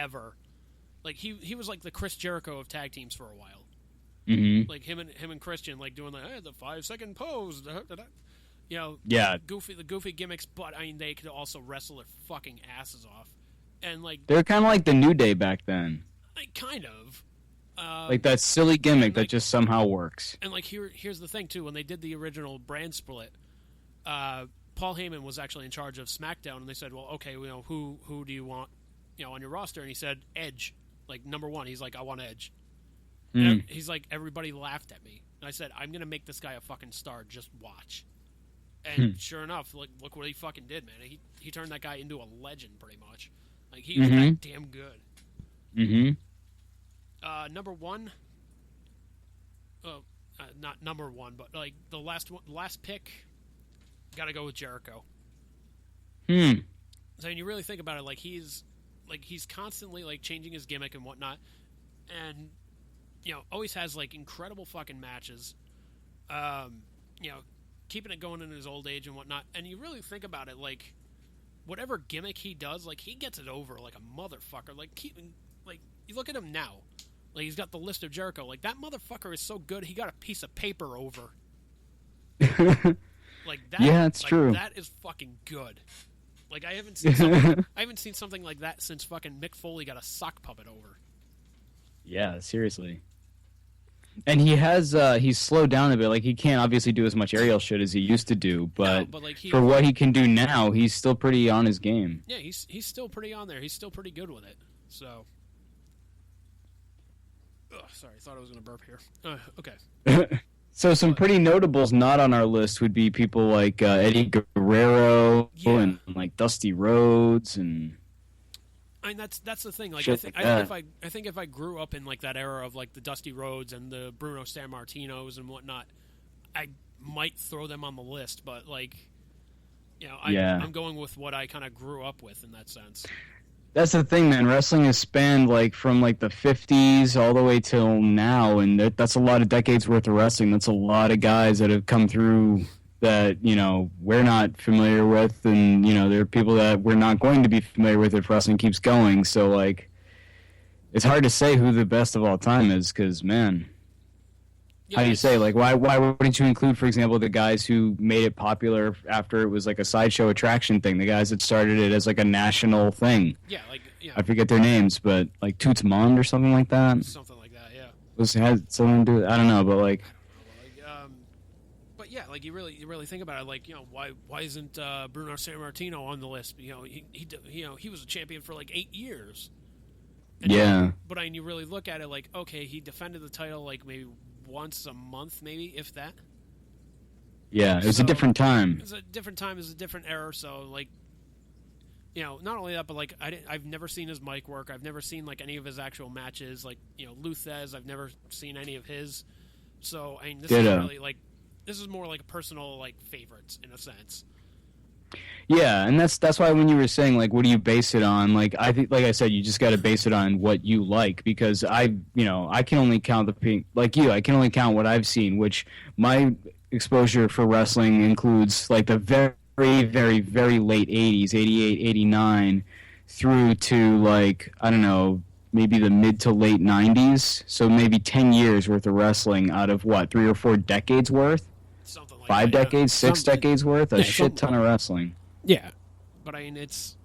ever. Like, he was like the Chris Jericho of tag teams for a while. Mm-hmm. Like, him and Christian, like, doing the 5-second pose. You know, yeah, the goofy gimmicks, but, I mean, they could also wrestle their fucking asses off. And, like... They're kind of like the New Day back then. Like, kind of. Like that silly gimmick that just somehow works. And, like, here's the thing, too. When they did the original brand split, Paul Heyman was actually in charge of SmackDown, and they said, well, okay, you know, who do you want, you know, on your roster? And he said, Edge. Like, number one. He's like, I want Edge. He's like, everybody laughed at me. And I said, I'm going to make this guy a fucking star. Just watch. And sure enough, look what he fucking did, man. He turned that guy into a legend, pretty much. Like, he was that damn good. Mm-hmm. Number one... not number one, but, like, the last pick, gotta go with Jericho. So, when you really think about it, he's constantly, like, changing his gimmick and whatnot. And... you know, always has, like, incredible fucking matches. You know, keeping it going in his old age and whatnot. And you really think about it, like, whatever gimmick he does, like, he gets it over like a motherfucker. Like, you look at him now. Like, he's got the list of Jericho. Like, that motherfucker is so good, he got a piece of paper over. Like, that. Yeah, it's true. That is fucking good. Like, I haven't seen something like that since fucking Mick Foley got a sock puppet over. Yeah, seriously. And he has he's slowed down a bit. Like, he can't obviously do as much aerial shit as he used to do, but like, for what he can do now, he's still pretty on his game. Yeah, he's still pretty on there. He's still pretty good with it. So, sorry, I thought I was gonna burp here. Okay. So some pretty notables not on our list would be people like Eddie Guerrero and like Dusty Rhodes and. I mean, that's the thing. Like, I think if I grew up in, like, that era of, like, the Dusty Rhodes and the Bruno Sammartinos and whatnot, I might throw them on the list. But, like, you know, I'm going with what I kind of grew up with in that sense. That's the thing, man. Wrestling has spanned, like, from, like, the 50s all the way till now, and that's a lot of decades worth of wrestling. That's a lot of guys that have come through that, you know, we're not familiar with, and, you know, there are people that we're not going to be familiar with if wrestling keeps going. So, like, it's hard to say who the best of all time is, because, man, how do you say, like, why wouldn't you include, for example, the guys who made it popular after it was like a sideshow attraction thing, the guys that started it as like a national thing? Yeah, like, I forget their names, but like Toots Mond or something like that. Something like that, yeah. Had something to do with, I don't know, but like. But yeah, like, you really think about it, like, you know, why isn't Bruno Sammartino on the list? You know, he was a champion for like 8 years. And but I mean, you really look at it, like, okay, he defended the title like maybe once a month, maybe, if that. Yeah, it was a different time. It was a different time. It was a different era. So, like, you know, not only that, but, like, I've never seen his mic work. I've never seen, like, any of his actual matches. Like, you know, Luthez, I've never seen any of his. So, I mean, this is really, like, this is more like a personal, like, favorites in a sense. Yeah, and that's why when you were saying, like, what do you base it on? Like, I think, like I said, you just got to base it on what you like, because I can only count I can only count what I've seen, which my exposure for wrestling includes, like, the very, very, very late 80s, 88, 89, through to, like, I don't know, maybe the mid to late 90s, so maybe 10 years worth of wrestling out of, what, 3 or 4 decades worth? Something like 5 that, decades, 6 decades worth? A shit ton of wrestling. Yeah, but I mean, it's,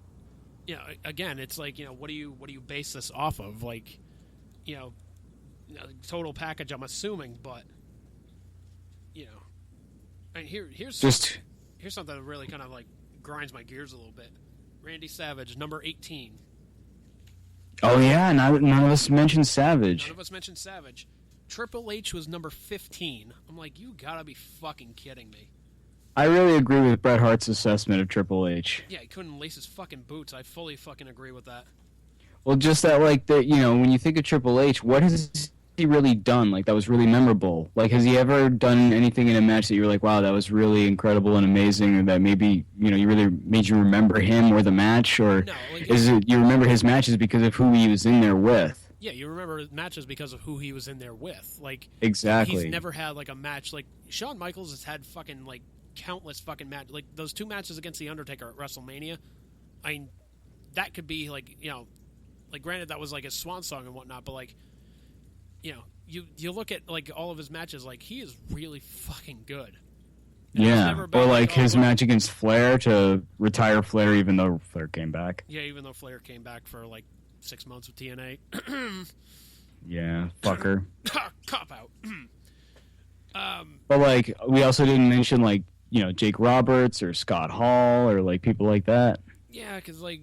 you know, again, it's like, you know, what do you base this off of? Like, you know, total package, I'm assuming, but, you know, and here's something that really kind of, like, grinds my gears a little bit. Randy Savage, number 18. Oh yeah, none of us mentioned Savage. None of us mentioned Savage. Triple H was number 15. I'm like, you gotta be fucking kidding me. I really agree with Bret Hart's assessment of Triple H. Yeah, he couldn't lace his fucking boots. I fully fucking agree with that. Well, just that, like, you know, when you think of Triple H, what has he really done, like, that was really memorable? Like, has he ever done anything in a match that you were like, wow, that was really incredible and amazing, or that maybe, you know, you really made you remember him or the match? Or no, like, is it you remember his matches because of who he was in there with? Yeah, you remember matches because of who he was in there with. Like, exactly. He's never had, like, a match. Like, Shawn Michaels has had fucking, like, countless fucking matches. Like, those 2 matches against The Undertaker at WrestleMania, I mean, that could be, like, you know, like, granted, that was, like, his swan song and whatnot, but, like, you know, you look at, like, all of his matches, like, he is really fucking good. And yeah, or, like, his match against Flair to retire Flair even though Flair came back. Yeah, even though Flair came back for, like, 6 months with TNA. Yeah, fucker. Cop out. But, like, we also didn't mention, like, you know, Jake Roberts or Scott Hall or, like, people like that. Yeah, because, like...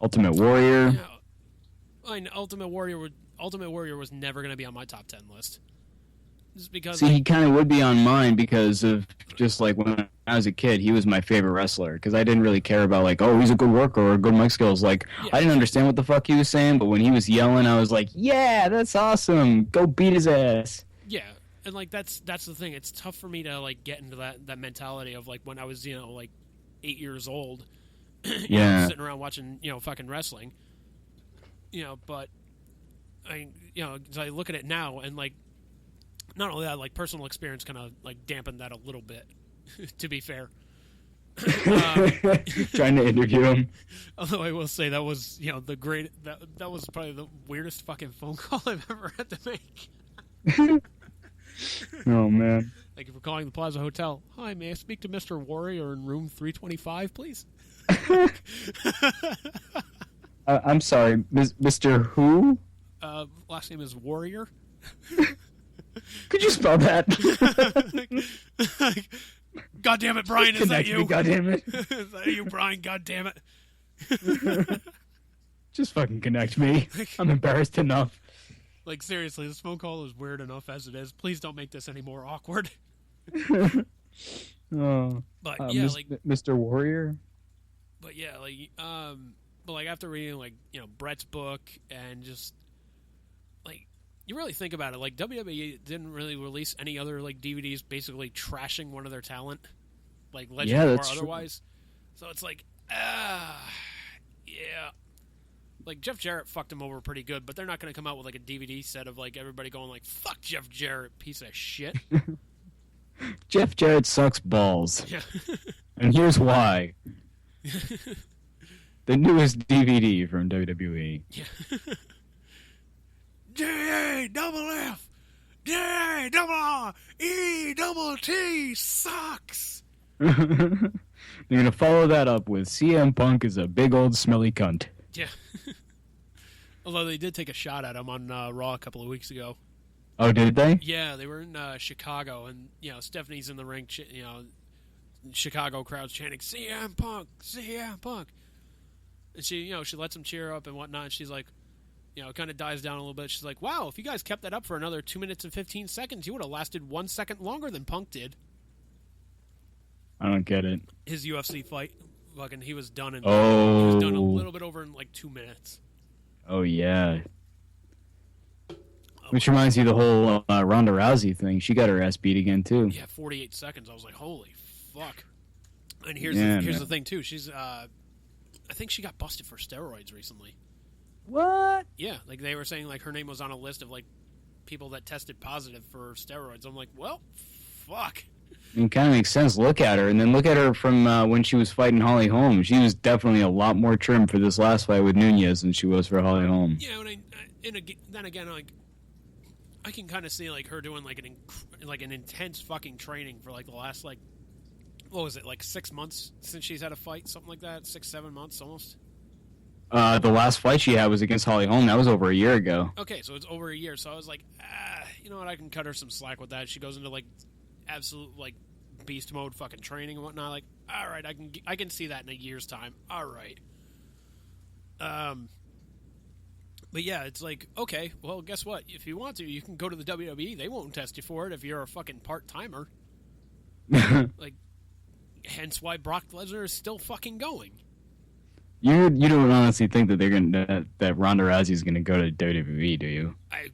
Ultimate Warrior. Yeah, I know, Ultimate Warrior was never going to be on my top 10 list. Just because... See, he kind of would be on mine because of just, like, when I was a kid, he was my favorite wrestler. Because I didn't really care about, like, oh, he's a good worker or good mic skills. Like, yeah. I didn't understand what the fuck he was saying, but when he was yelling, I was like, yeah, that's awesome. Go beat his ass. Yeah. And, like, that's the thing. It's tough for me to, like, get into that mentality of, like, when I was, you know, like, 8 years old. Yeah. Know, sitting around watching, you know, fucking wrestling. You know, but, I look at it now, and, like, not only that, like, personal experience kind of, like, dampened that a little bit, to be fair. Trying to interview him. Although I will say that was, you know, that was probably the weirdest fucking phone call I've ever had to make. Oh, man. Thank you for calling the Plaza Hotel. Hi, may I speak to Mr. Warrior in room 325, please? I'm sorry, Mr. Who? Last name is Warrior. Could you spell that? God damn it, Brian, is that you? God damn it. Is that you, Brian? God damn it. Just fucking connect me. I'm embarrassed enough. Like, seriously, this phone call is weird enough as it is. Please don't make this any more awkward. Oh, but yeah, like Mr. Warrior. But yeah, like but like after reading, like, you know, Brett's book and just, like, you really think about it, like, WWE didn't really release any other, like, DVDs basically trashing one of their talent, like, legend or otherwise. True. So it's like, yeah. Like, Jeff Jarrett fucked him over pretty good, but they're not going to come out with, like, a DVD set of, like, everybody going, like, fuck Jeff Jarrett, piece of shit. Jeff Jarrett sucks balls. Yeah. And here's why. The newest DVD from WWE. Yeah. J-A-double-F, J-double-R-E-double-T sucks. You're going to follow that up with CM Punk is a big old smelly cunt. Yeah. Although they did take a shot at him on Raw a couple of weeks ago. Oh, did they? Yeah, they were in Chicago, and, you know, Stephanie's in the ring, you know, Chicago crowd's chanting, CM Punk, CM Punk. And she, you know, she lets him cheer up and whatnot, and she's like, you know, it kind of dies down a little bit. She's like, wow, if you guys kept that up for another 2 minutes and 15 seconds, you would have lasted 1 second longer than Punk did. I don't get it. His UFC fight, fucking, he was done in he was done a little bit over in like 2 minutes. Oh yeah. Which reminds me of the whole Ronda Rousey thing. She got her ass beat again too. Yeah, 48 seconds. I was like, holy fuck. And here's the thing too. She's I think she got busted for steroids recently. What? Yeah, like they were saying, like her name was on a list of like people that tested positive for steroids. I'm like, well, fuck. It kind of makes sense. Look at her, and then look at her from when she was fighting Holly Holm. She was definitely a lot more trim for this last fight with Nunez than she was for Holly Holm. Yeah, then again, like I can kind of see like her doing like an intense fucking training for like the last like what was it, like 6 months since she's had a fight, something like that, 6-7 months almost. The last fight she had was against Holly Holm. That was over a year ago. Okay, so it's over a year. So I was like, you know what? I can cut her some slack with that. She goes into like absolute like beast mode fucking training and whatnot. Like, all right, I can see that in a year's time. All right. But yeah, it's like, okay, well, guess what? If you want to, you can go to the WWE. They won't test you for it if you're a fucking part-timer. Like, hence why Brock Lesnar is still fucking going. You don't honestly think that that Ronda Rousey is gonna go to WWE, do you? I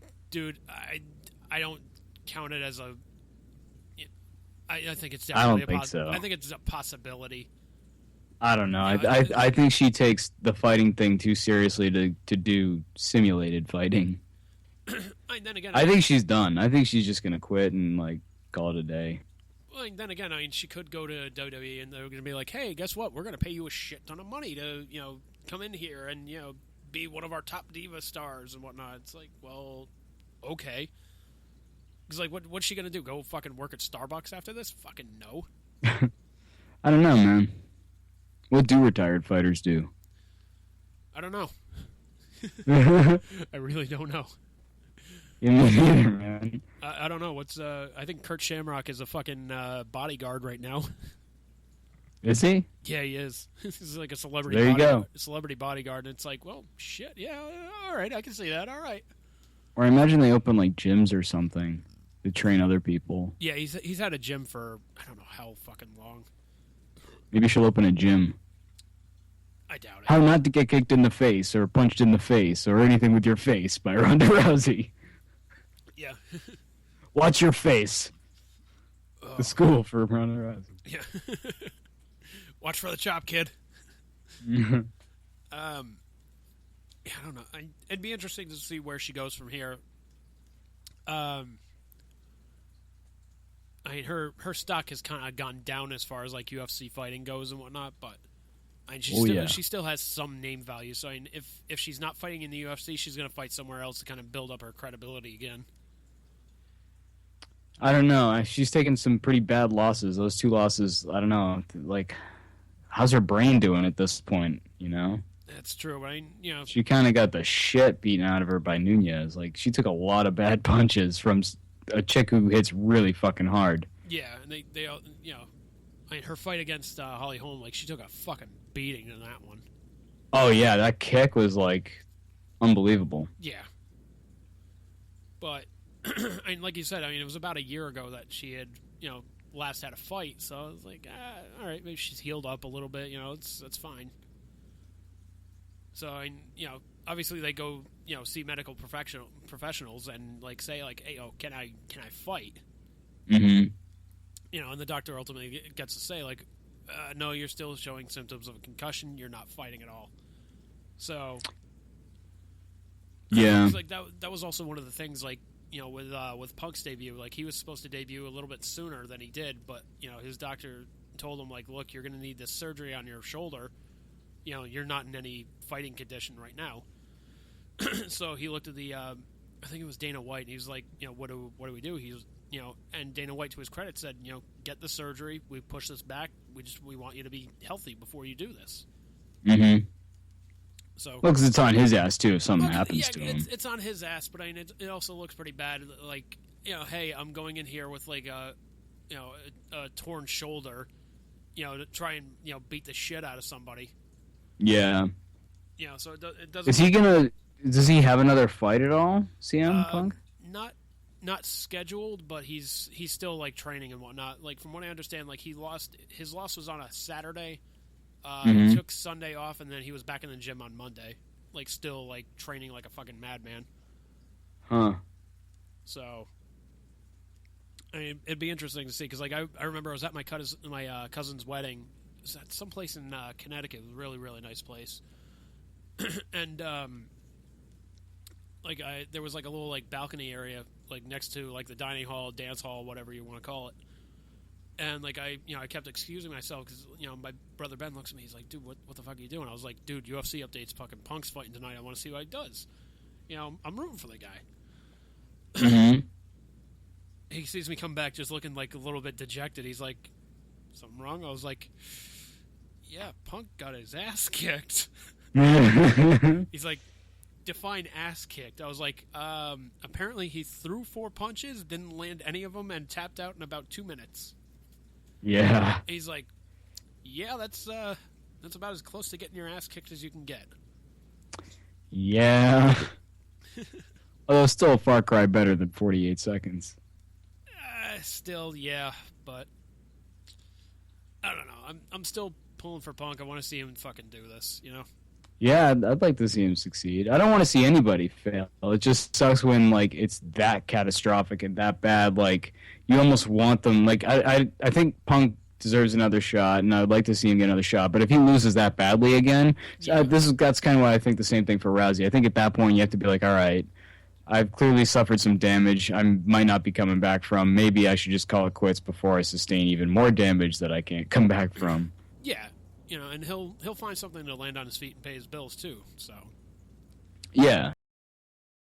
don't count it as a. I think it's I don't definitely think so. I think it's a possibility. I don't know. I think she takes the fighting thing too seriously to do simulated fighting. Then again, I think she's done. I think she's just gonna quit and like call it a day. Well, then again, I mean, she could go to WWE and they're going to be like, "Hey, guess what? We're going to pay you a shit ton of money to, you know, come in here and, you know, be one of our top diva stars and whatnot. It's like, well, okay. Because, like, what's she going to do? Go fucking work at Starbucks after this? Fucking no. I don't know, man. What do retired fighters do? I don't know. I really don't know. Me neither, man. I don't know. I think Kurt Shamrock is a fucking bodyguard right now. Is he? Yeah, he is. He's like a celebrity. There you go. Celebrity bodyguard, and it's like, well, shit. Yeah, all right, I can see that. All right. Or I imagine they open like gyms or something to train other people. Yeah, he's had a gym for I don't know how fucking long. Maybe she'll open a gym. I doubt it. How not to get kicked in the face or punched in the face or anything with your face by Ronda Rousey. Yeah. Watch your face. Oh. The school for Ronda Rousey. Yeah. Watch for the chop, kid. Yeah, I don't know. It'd be interesting to see where she goes from here. I mean, her stock has kind of gone down as far as like UFC fighting goes and whatnot, but I mean, she still has some name value. So I mean, if she's not fighting in the UFC, she's going to fight somewhere else to kind of build up her credibility again. I don't know. She's taken some pretty bad losses. Those 2 losses, I don't know. Like, how's her brain doing at this point, you know? That's true. I mean, you know, she kind of got the shit beaten out of her by Nunez. Like, she took a lot of bad punches from a chick who hits really fucking hard. Yeah, and they you know, I mean, her fight against Holly Holm, like, she took a fucking beating in that one. Oh, yeah, that kick was, like, unbelievable. Yeah. But, I mean, like you said, I mean, it was about a year ago that she had, you know, last had a fight, so I was like, all right, maybe she's healed up a little bit, you know, that's fine. So, I mean, you know, obviously they go, you know, see medical professionals and, like, say, like, hey, oh, can I fight? Mm-hmm. You know, and the doctor ultimately gets to say, like, no, you're still showing symptoms of a concussion, you're not fighting at all. So, yeah. Like, that was also one of the things, like, you know, with Punk's debut, like, he was supposed to debut a little bit sooner than he did, but, you know, his doctor told him, like, look, you're going to need this surgery on your shoulder. You know, you're not in any fighting condition right now. So he looked at I think it was Dana White, and he was like, you know, what do we do? He's, you know, and Dana White, to his credit, said, you know, get the surgery. We push this back. We want you to be healthy before you do this. Mm-hmm. So, well, because it's on his ass too if something happens to him. It's on his ass, but I mean, it also looks pretty bad. Like, you know, hey, I'm going in here with like a torn shoulder, you know, to try and, you know, beat the shit out of somebody. Yeah. You know, so it doesn't. Is he does he have another fight at all, CM Punk? Not scheduled, but he's still like training and whatnot. Like, from what I understand, like, his loss was on a Saturday. He took Sunday off, and then he was back in the gym on Monday, like, still like training like a fucking madman. Huh. So, I mean, it'd be interesting to see, because like I remember I was at my cousin's wedding. It was at someplace in Connecticut. It was a really, really nice place. And like, there was like a little like balcony area like next to like the dining hall, dance hall, whatever you want to call it. And like, I kept excusing myself because, you know, my brother Ben looks at me. He's like, dude, what the fuck are you doing? I was like, dude, UFC updates. Fucking Punk's fighting tonight. I want to see what he does. You know, I'm rooting for the guy. Mm-hmm. He sees me come back just looking like a little bit dejected. He's like, something wrong? I was like, yeah, Punk got his ass kicked. He's like, define ass kicked. I was like, apparently he threw 4 punches, didn't land any of them, and tapped out in about 2 minutes. Yeah. He's like, yeah, that's about as close to getting your ass kicked as you can get. Yeah. Although still a far cry better than 48 seconds. Still, yeah, but I don't know. I'm still pulling for Punk. I want to see him fucking do this, you know? Yeah, I'd like to see him succeed. I don't want to see anybody fail. It just sucks when, like, it's that catastrophic and that bad. Like, you almost want them. Like, I think Punk deserves another shot, and I'd like to see him get another shot. But if he loses that badly again, yeah. That's kind of why I think the same thing for Rousey. I think at that point you have to be like, all right, I've clearly suffered some damage. I might not be coming back from. Maybe I should just call it quits before I sustain even more damage that I can't come back from. Yeah. You know, and he'll find something to land on his feet and pay his bills too. So, Yeah.